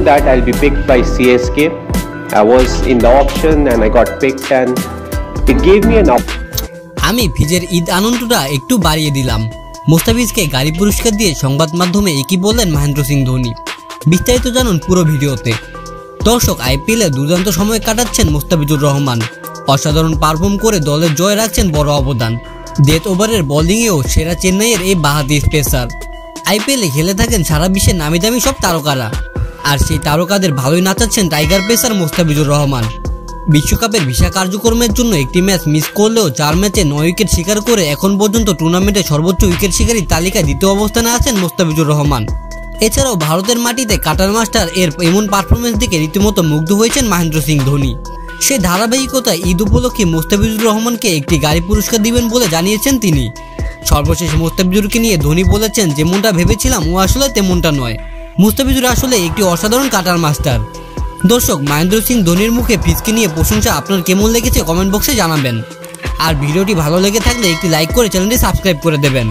that I'll be picked by CSK. I was in the auction and I got picked and it gave me an option. আমি ভিজের ঈদ আনন্দটা একটু বাড়িয়ে দিলাম। মুস্তাফিজকে গাড়ি পুরস্কার দিয়ে সংবাদ মাধ্যমে একই বললেন মহেন্দ্র সিং ধোনি। বিস্তারিত জানুন পুরো ভিডিওতে। দর্শক, আইপিএলে দুর্দান্ত সময় কাটাচ্ছেন মুস্তাফিজুর রহমান। অসাধারণ পারফর্ম করে দলের জয় রাখছেন বড় অবদান। ডেথ ওভারের বোলিংয়েও সেরা চেন্নাইয়ের এই বাঁহাতি পেসার। আইপিএলে খেলে থাকেন সারা বিশ্বের নামি দামি সব তারকারা, আর সেই তারকাদের ভালোই নাচাচ্ছেন টাইগার পেসার মুস্তাফিজুর রহমান। বিশ্বকাপের ভিসা কার্যক্রমের জন্য একটি ম্যাচ মিস করলেও 4 ম্যাচে 9 উইকেট শিকার করে এখন পর্যন্ত টুর্নামেন্টে সর্বোচ্চ উইকেট শিকারীর তালিকায় দ্বিতীয় অবস্থানে আছেন মুস্তাফিজুর রহমান। এছাড়াও ভারতের মাটিতে কাটার মাস্টার এর এমন পারফরমেন্স দেখে রীতিমতো মুগ্ধ হয়েছেন মহেন্দ্র সিং ধোনি। সে ধারাবাহিকতায় ঈদ উপলক্ষে মুস্তাফিজুর রহমানকে একটি গাড়ি পুরস্কার দিবেন বলে জানিয়েছেন তিনি। সর্বশেষ মুস্তাফিজুরকে নিয়ে ধোনি বলেছেন, যেমনটা ভেবেছিলাম ও আসলে তেমনটা নয়। মুস্তাফিজুর আসলে একটি অসাধারণ কাটার মাস্টার। দর্শক, মহেন্দ্র সিং ধোনির মুখে ফিজকে নিয়ে প্রশংসা আপনার কেমন লেগেছে কমেন্ট বক্সে জানাবেন। আর ভিডিওটি ভালো লেগে থাকলে একটি লাইক করে চ্যানেলটি সাবস্ক্রাইব করে দেবেন।